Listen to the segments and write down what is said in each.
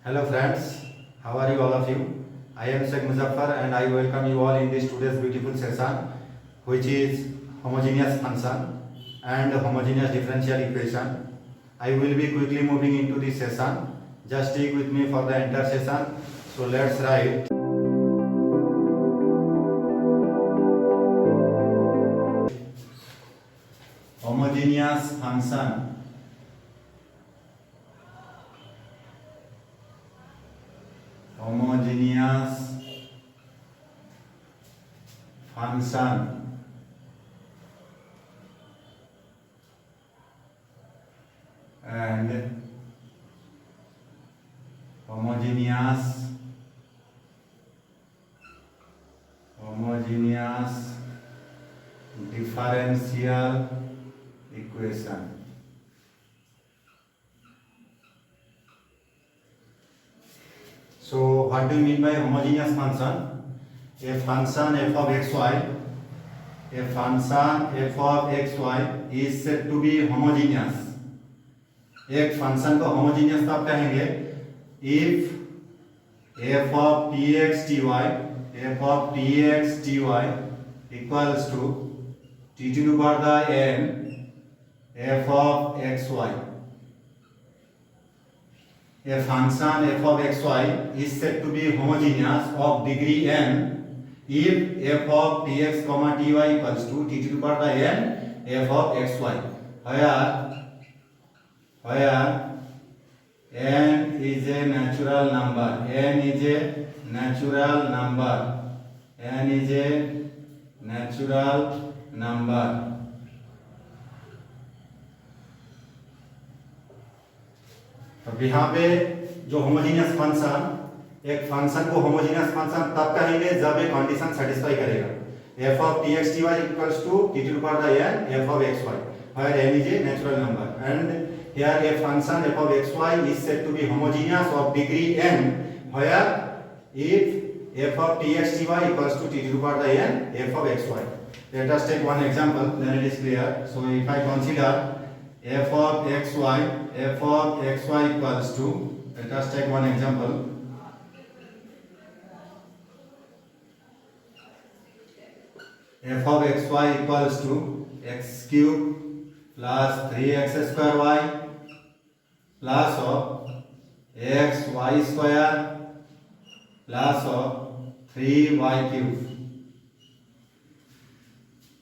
Hello friends, how are you all of you? I am Sheikh Muzaffar and I welcome you all in this today's beautiful session which is homogeneous function and homogeneous differential equation. I will be quickly moving into this session. Just stick with me for the entire session. So let's write homogeneous function. Homogeneous function and homogeneous differential equation. So what do you mean by homogeneous function? A function f of xy, is said to be homogeneous. एक function को homogeneous तब कहेंगे if f of tx dy equals to t to the power the n f of xy. A function f of xy is said to be homogeneous of degree n if f of tx comma ty equals to t to the power the n f of xy, where n is a natural number. तो यहाँ पे जो homogeneous function, एक function को homogeneous function तब कहेंगे जब एक कंडीशन सेटिस्फाई करेगा f of tx dy equals to t to the power the n f of xy, where n is a natural number, and here a function f of xy is said to be homogeneous of degree n, where if f of tx dy equals to t to the power the n f of xy. Let us take one example, then it is clear. So if I consider f of xy equals to, let us take one example, f of xy equals to x cube plus 3x square y plus of xy square plus of 3y cube.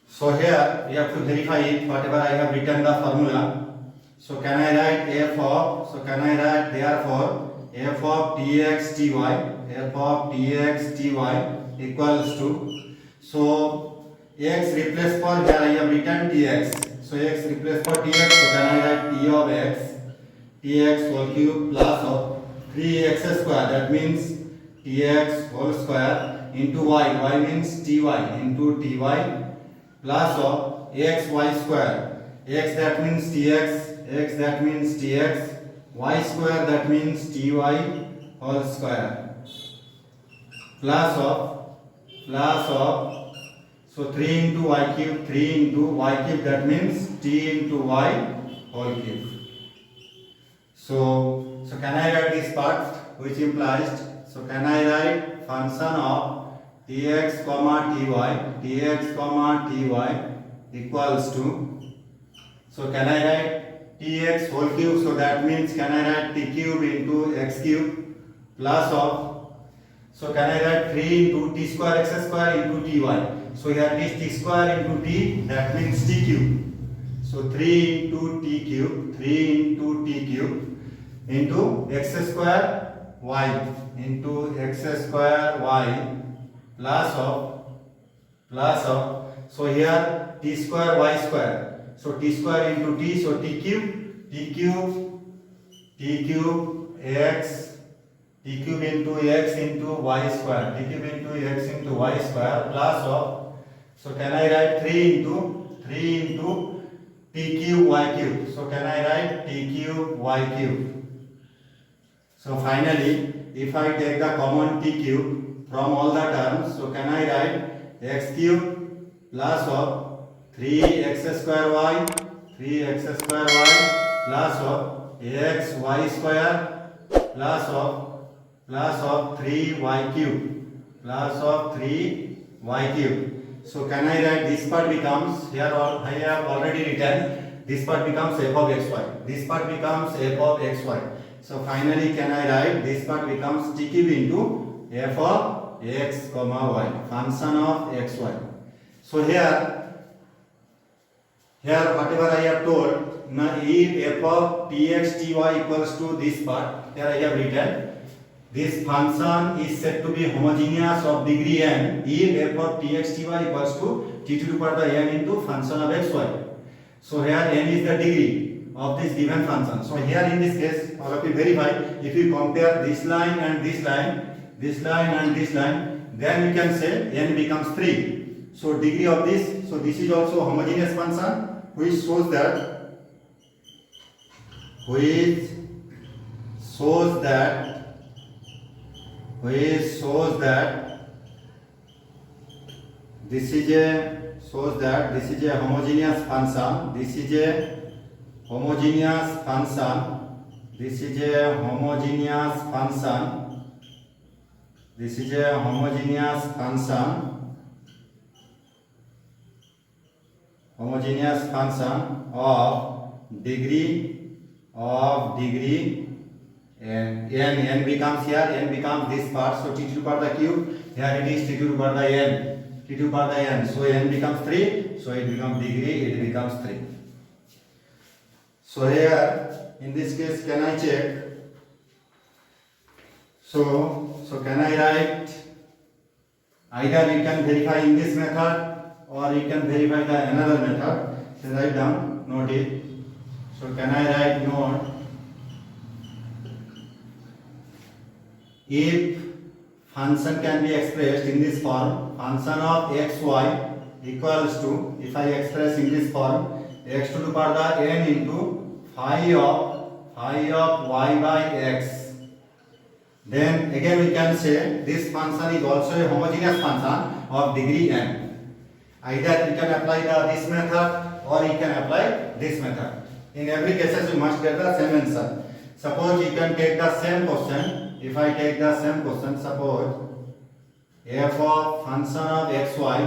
So here we have to verify it, whatever I have written the formula. So can I write therefore f of tx dy equals to, so x replace for, here I have written tx, so x replace for tx, so can I write t of tx whole cube plus of 3x square, that means tx whole square into y means ty into ty plus of xy square, x that means tx, y square that means ty whole square plus of, so 3 into y cube that means t into y whole cube. So can I write this part which implies, so can I write function of tx comma ty equals to, so can I write tx whole cube, so that means can I write t cube into x cube plus of, so can I write 3 into t square x square into ty, so here is t square into t, that means t cube, so 3 into t cube into x square y plus of, so here t square y square, so t square into t, so t cube into x into y square, plus of, so can I write 3 into t cube y cube, so can I write t cube y cube. So finally if I take the common t cube from all the terms, so can I write x cube plus of 3x square y plus of ax y square plus of plus of 3y cube plus of 3y cube. So can I write this part becomes, here I have already written, this part becomes f of xy. This part becomes f of xy. So finally can I write this part becomes t cube into f of x comma y, function of xy. So here whatever I have told, now if f of tx ty equals to this part, here I have written this function is said to be homogeneous of degree n if f of tx ty equals to t to the power n into function of xy. So here n is the degree of this given function. So here in this case, all of you verify, if you compare this line and this line, this line and this line, then you can say n becomes 3. So degree of this, so this is also homogeneous function, which shows that this is a homogeneous function. This is a homogeneous function. This is a homogeneous function. This is a homogeneous function. Homogeneous function of degree n becomes here, n becomes this part, so t to the power the cube, here it is t to the power the n, t to the power the n, so n becomes 3, so it becomes degree, it becomes 3. So here in this case can I check, so can I write, either you can verify in this method or you can verify the another method. So write down, note it. So can I write note, if function can be expressed in this form, function of xy equals to, if I express in this form, x to the power the n into phi of y by x, then again we can say this function is also a homogeneous function of degree n. Either you can apply this method or you can apply this method. In every cases you must get the same answer. Suppose you can take the same question. If I take the same question, suppose f of function of xy,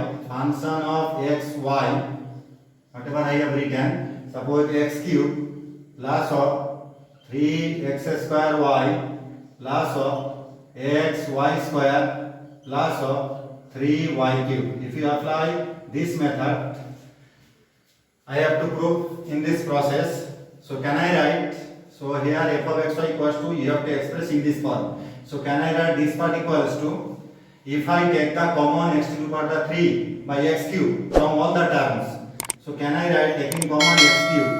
whatever I have written, suppose x cube plus of 3x square y plus of x y square plus of 3y cube. If you apply this method, I have to prove in this process. So can I write, so here f of xy equals to, you have to express in this form. So can I write this part equals to, if I take the common x to the power 3 by x cube from all the terms, so can I write taking common x cube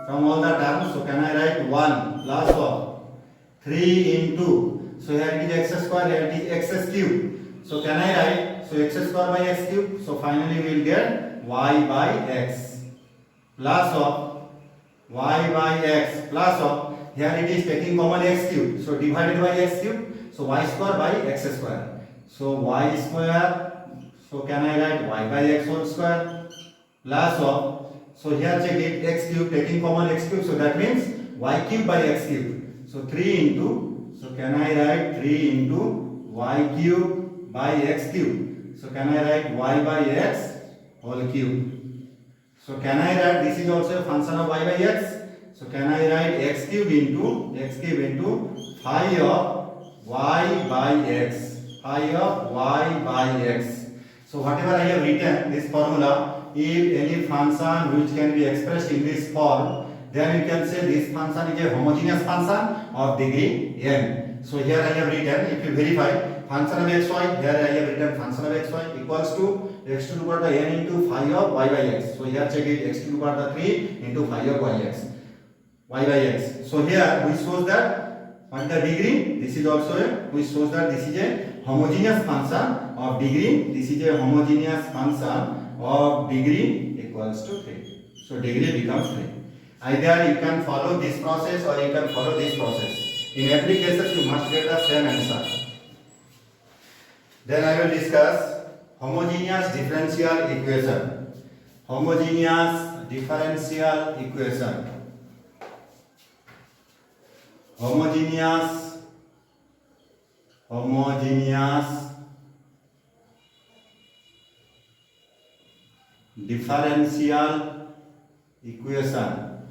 from all the terms, so can I write 1 plus of 3 into, so here it is x square, here it is x cube. So can I write, so x square by x cube, so finally we will get y by x plus of y by x plus of, here it is taking common x cube, so divided by x cube, so y square by x square. So y square, so can I write y by x whole square plus of, so here check it, x cube taking common x cube, so that means y cube by x cube. So 3 into, so can I write 3 into y cube by x cube. So can I write y by x whole cube. So can I write, this is also a function of y by x. So can I write x cube into phi of y by x, phi of y by x. So whatever I have written this formula, if any function which can be expressed in this form, then you can say this function is a homogeneous function of degree n. So here I have written, if you verify, function of xy, here I have written function of xy equals to x to the power n into phi of y by x. So here check it, x to the power 3 into phi of y by x. So here which shows that what the degree, this is also a, which shows that this is a homogeneous function of degree, this is a homogeneous function of degree equals to 3. So degree becomes 3. Either you can follow this process or you can follow this process. In every cases you must get the same answer. Then I will discuss homogeneous differential equation. Homogeneous differential equation. Homogeneous homogeneous differential equation,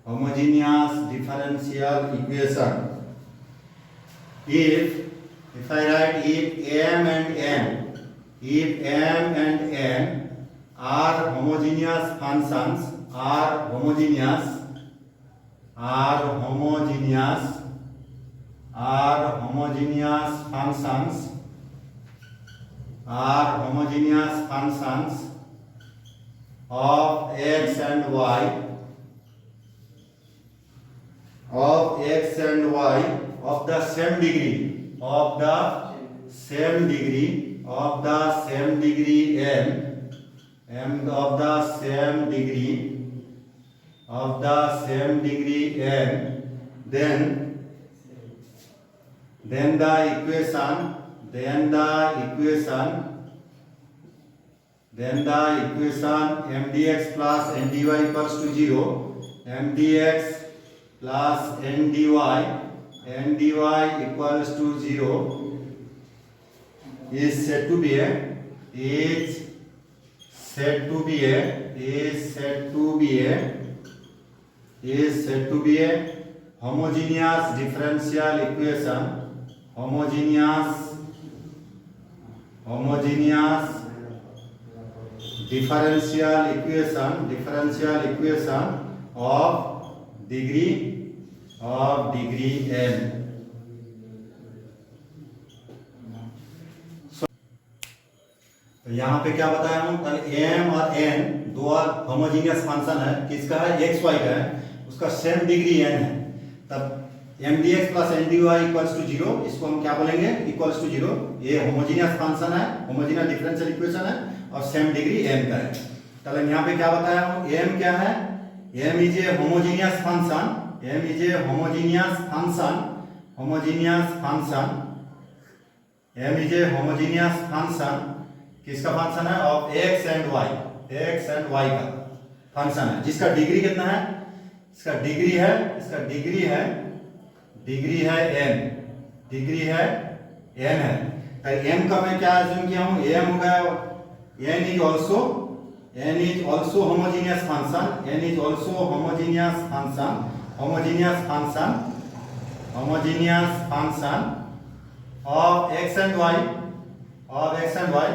homogeneous differential equation. If I write if m and n are homogeneous functions, are homogeneous functions of x and y of the same degree n, then the equation mdx plus ndy equals to 0, mdx plus ndy equals to 0 is said to be a homogeneous differential equation, homogeneous differential equation of degree n. तो यहाँ पे क्या बताया हम, m और n दो homogeneous function है, किसका है, x y का है, उसका सेम डिग्री n है, तब mdx plus ndy equals to 0, इसको हम क्या बोलेंगे, इक्वल्स टू 0। ये होमोजेनियस फंक्शन है, होमोजेनियस डिफरेंशियल इक्वेशन है और सेम डिग्री n का है। चलो यहाँ पे क्या बताया हम, m क्या है, m is a homogeneous function, किसका फंक्शन है, ऑफ x एंड y का फंक्शन है, जिसका डिग्री कितना है, इसका डिग्री है n है। तो m का मैं क्या अज्यूम किया हूं, m हो गया, n is also homogeneous function, of x and y,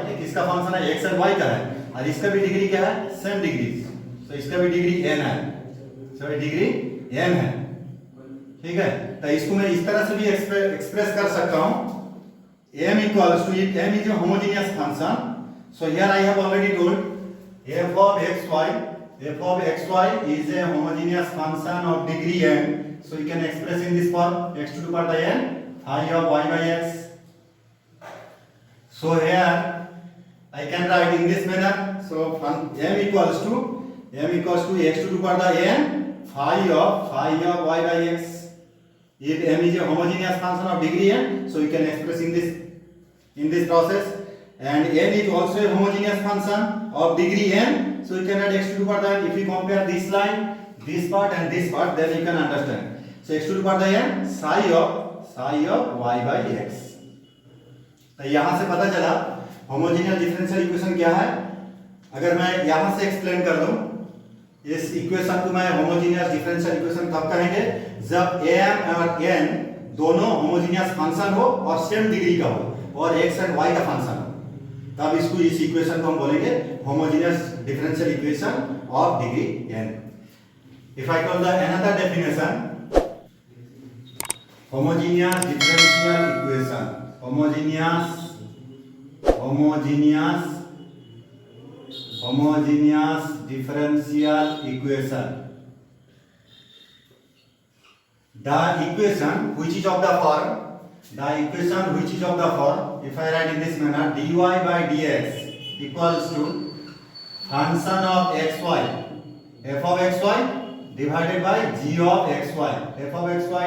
ये किसका फंक्शन है, x एंड y का है, और इसका भी डिग्री क्या है, सेम डिग्री, तो इसका भी डिग्री n है, ठीक है। तो इसको मैं इस तरह से भी एक्सप्रेस कर सकता हूं, m equals to, if m is a homogeneous function, so here I have already told f of xy is a homogeneous function of degree n, so you can express in this form, x to the power n phi of y by x. So here I can write in this manner, so m equals to x to the power n phi of y by x. If m is a homogeneous function of degree n, so you can express in this process, and n is also a homogeneous function of degree n, so you can add x to the power n. If you compare this line, this part and this part, then you can understand. So x to the power n psi of y by x. तो यहां से पता चला homogeneous differential equation क्या है। अगर मैं यहां से एक्सप्लेन कर दूं, इस इक्वेशन को मैं होमोजेनियस डिफरेंशियल इक्वेशन कब कहेंगे, जब m और n दोनों होमोजेनियस फंक्शन हो और सेम डिग्री का हो और x एंड y का फंक्शन हो, तब इस इक्वेशन को हम बोलेंगे homogeneous differential equation of degree n. If I call the another definition, homogeneous differential equation, homogeneous differential equation. The equation which is of the form, if I write in this manner, dy by dx equals to function of xy, f of xy divided by g of xy,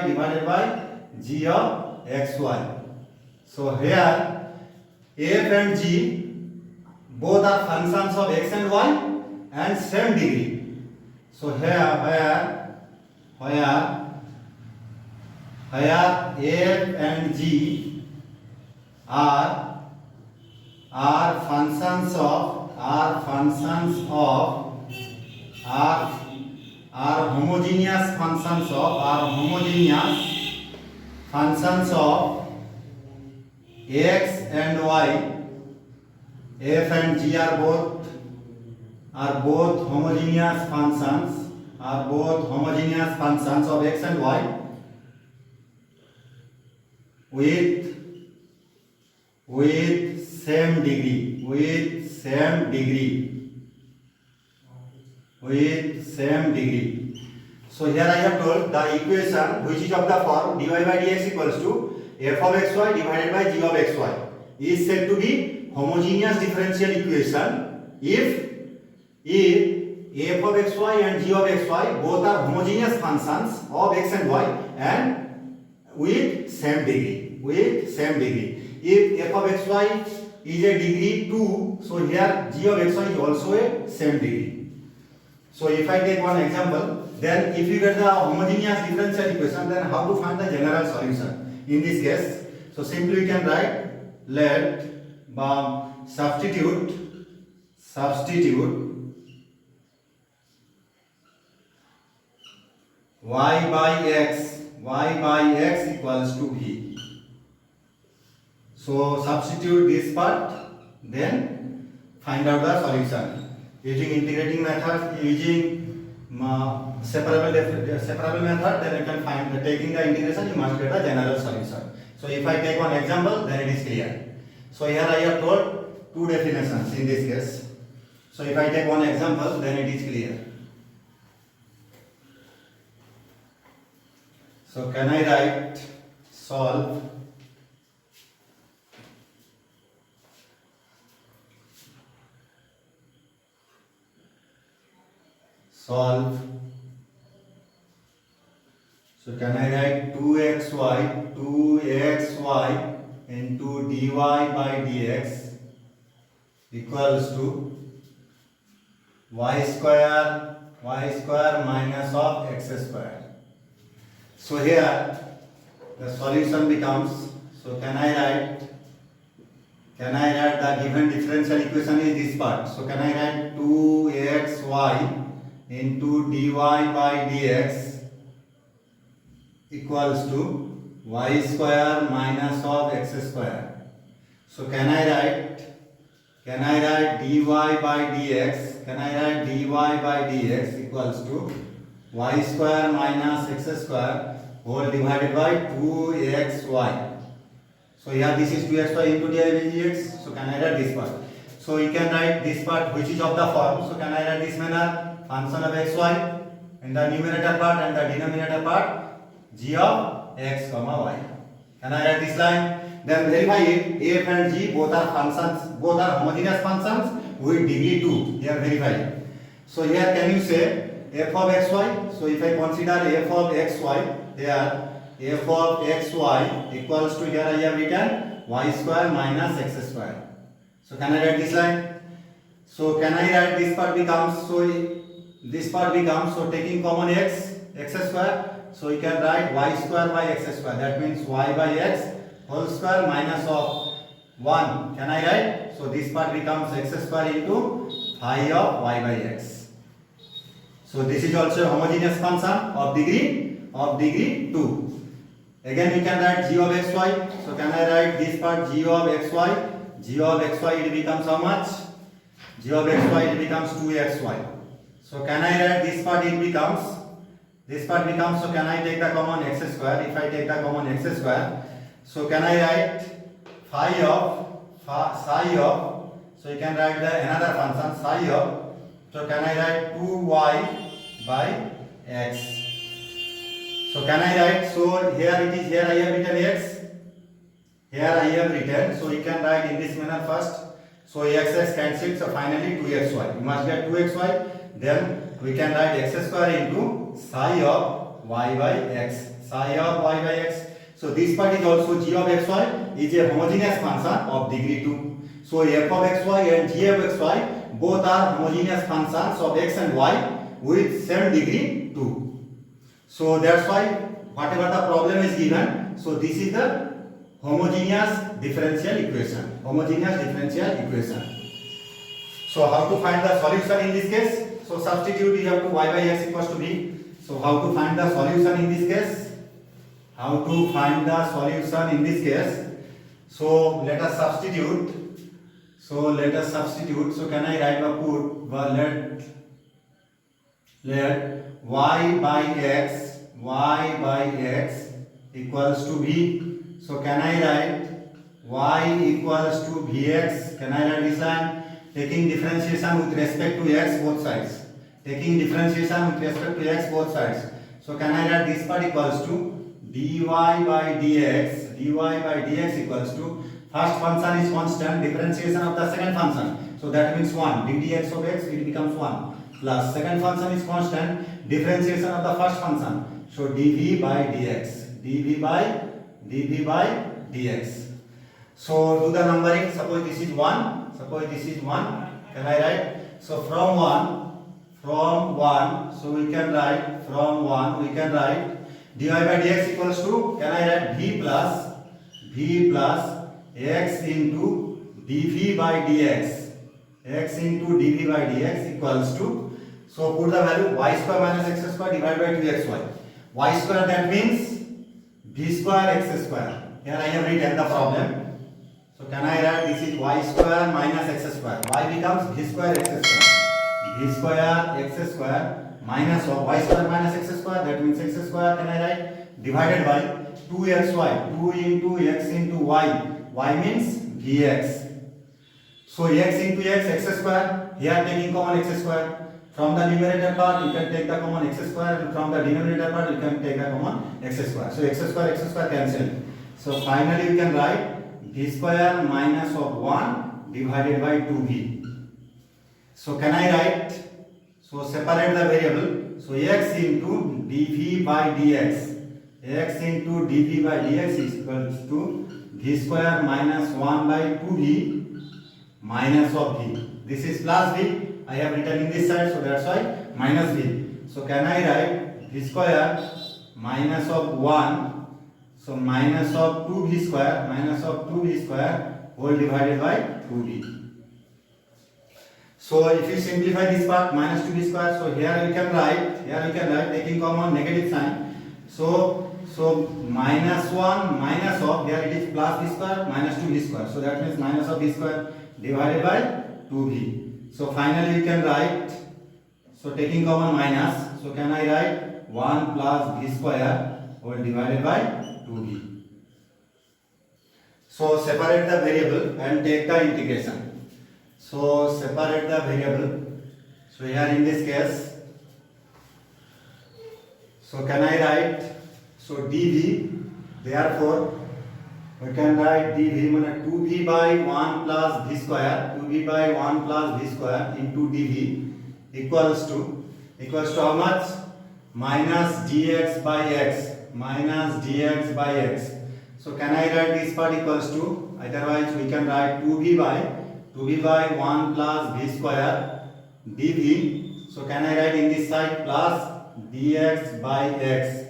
divided by g of xy. So here f and g both are functions of x and y and same degree. So here where f and g are functions of are homogeneous functions of x and y. F and g are both homogeneous functions of x and y with same degree. So here I have told the equation which is of the form dy by dx equals to f of xy divided by g of xy is said to be homogeneous differential equation if f of xy and g of xy both are homogeneous functions of x and y and with same degree. If f of xy is a degree 2, so here g of xy is also a same degree. So if I take one example, then if you get the homogeneous differential equation, then how to find the general solution in this case? So simply we can write let substitute y by x equals to v. So substitute this part, then find out the solution using integrating method, using separable method. Then you can find taking the integration, you must get the general solution. So if I take one example, then it is clear. So here I have told two definitions in this case. So if I take one example, then it is clear. So can I write solve so can I write 2xy into dy by dx equals to y square minus of x square. So here the solution becomes, so can I write the given differential equation is this part. So can I write 2xy into dy by dx equals to y square minus of x square. So can I write dy by dx equals to y square minus x square whole divided by 2xy. So here this is 2xy into dy by dx. So can I write this part? So you can write this part which is of the form. So can I write this manner? Function of xy in the numerator part and the denominator part g of x comma y. Can I write this line? Then verify it. F and g both are homogeneous functions with degree 2. Here verify it. So here can you say f of xy? So if I consider f of xy, here f of xy equals to, here I have written y square minus x square. So can I write this line? So can I write this part becomes, so taking common x square, so you can write y square by x square, that means y by x whole square minus of 1. Can I write? So this part becomes x square into phi of y by x. So this is also a homogeneous function of degree 2. Again we can write g of xy. So can I write this part g of xy? G of xy it becomes how much? G of xy it becomes 2xy. So can I write this part? It becomes, so can I take the common x square? If I take the common x square, so can I write psi of, so you can write the another function psi of, so can I write 2y by x. So can I write, so here it is, here I have written x, here I have written, so you can write in this manner first. So x cancelled, so finally 2xy. You must get 2xy. Then we can write x square into psi of y by x. So this part is also g of xy is a homogeneous function of degree 2. So f of xy and g of xy both are homogeneous functions of x and y with same degree 2. So that's why whatever the problem is given, so this is the homogeneous differential equation. Homogeneous differential equation. So how to find the solution in this case? So substitute you have to y by x equals to b. So how to find the solution in this case? How to find the solution in this case? So let us substitute. So can I write or put let y by x equals to b. So can I write y equals to vx? Can I write this line? Taking differentiation with respect to x both sides. Taking differentiation with respect to x both sides. So can I write this part equals to dy by dx equals to first function is constant, differentiation of the second function. So that means 1 ddx of x, it becomes 1 plus second function is constant, differentiation of the first function. So dv by dx. So do the numbering. Suppose this is 1. Can I write? So from 1, so we can write dy by dx equals to, can I write v plus x into dv by dx equals to, so put the value y square minus x square divided by 2xy. Y square, that means v square x square. Here I have written the problem. So can I write this is y square minus x square. Y becomes v square x square minus y square minus x square, that means x square, can I write, divided by 2xy, 2 into x into y. Y means vx. So x into x square, here taking common x square. From the numerator part you can take the common x square, and from the denominator part you can take the common x square. So x square cancel. So finally you can write v square minus of 1 divided by 2v. So can I write, so separate the variable. So x into dv by dx is equals to v square minus 1 by 2v minus of v. This is plus v. I have written in this side, so that's why minus v. So can I write v square minus of 1, so minus of 2v square whole divided by 2v. So if you simplify this part, minus 2v square, so here you can write taking common negative sign. So minus 1 minus of, here it is plus v square minus 2v square. So that means minus of v square divided by 2v. So finally you can write, so taking common minus, so can I write 1 plus v square whole divided by 2v. So separate the variable and take the integration. So separate the variable. So here in this case, so can I write, so dv, therefore we can write dv means 2v by 1 plus v square into dv equals to how much? Minus dx by x. So can I write this part equals to, otherwise we can write 2v by 1 plus v square dv. So can I write in this side plus dx by x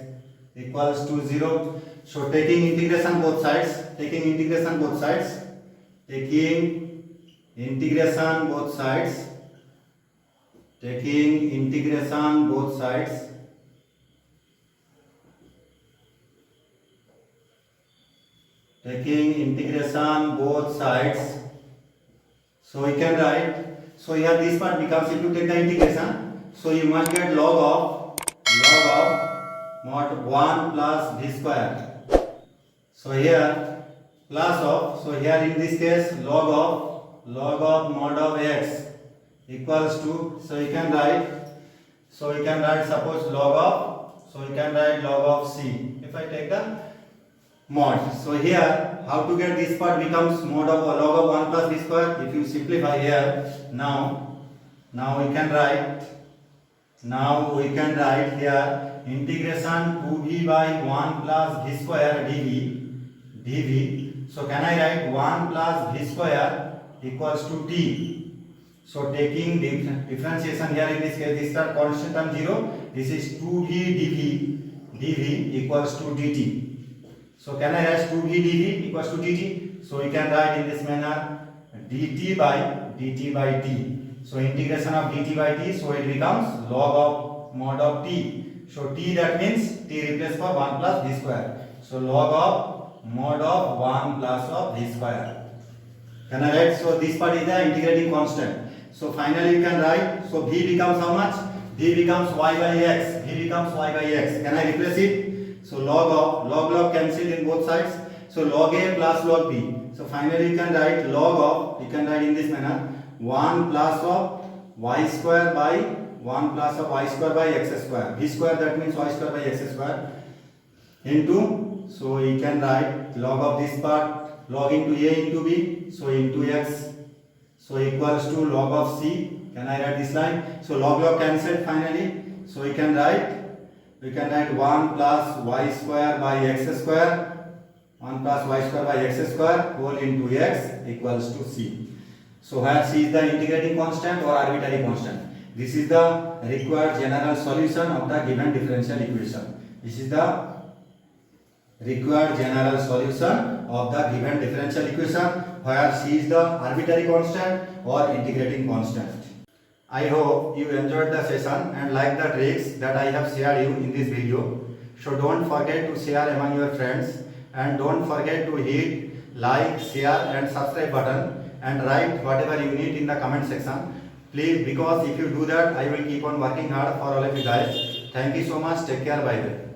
equals to 0. So taking integration both sides, taking integration both sides, so we can write, so here this part becomes, if you take the integration, so you must get log of mod 1 plus v square. So here plus of, so here in this case log of mod of x equals to, so you can write suppose log of, so you can write log of c if I take the mod. So here how to get this part becomes mod of log of 1 plus v square. If you simplify here, now we can write here integration 2v by 1 plus v square dv. So can I write 1 plus v square equals to t. So taking differentiation here in this case, this is constant term 0. This is 2v dv equals to dt. So can I write 2v dv equals to dt? So we can write in this manner dt by t. So integration of dt by t, so it becomes log of mod of t. So t, that means t replace for 1 plus v square. So log of mod of 1 plus of v square. Can I write? So this part is the integrating constant. So finally you can write, so v becomes how much? V becomes y by x. V becomes y by x. Can I replace it? So log cancel in both sides. So log a plus log b. So finally you can write log of, you can write in this manner, 1 plus of y square by 1 plus of y square by x square. V square, that means y square by x square, into, so you can write log of this part, log into a into b, so into x, so equals to log of c. Can I write this line? So log cancelled finally. So we can write 1 plus y square by x square, 1 plus y square by x square whole into x equals to c. So where c is the integrating constant or arbitrary constant. This is the required general solution of the given differential equation. This is the required general solution of the given differential equation where c is the arbitrary constant or integrating constant. I hope you enjoyed the session and like the tricks that I have shared you in this video. So don't forget to share among your friends and don't forget to hit like, share and subscribe button and write whatever you need in the comment section. Please, because if you do that, I will keep on working hard for all of you guys. Thank you so much. Take care. Bye bye.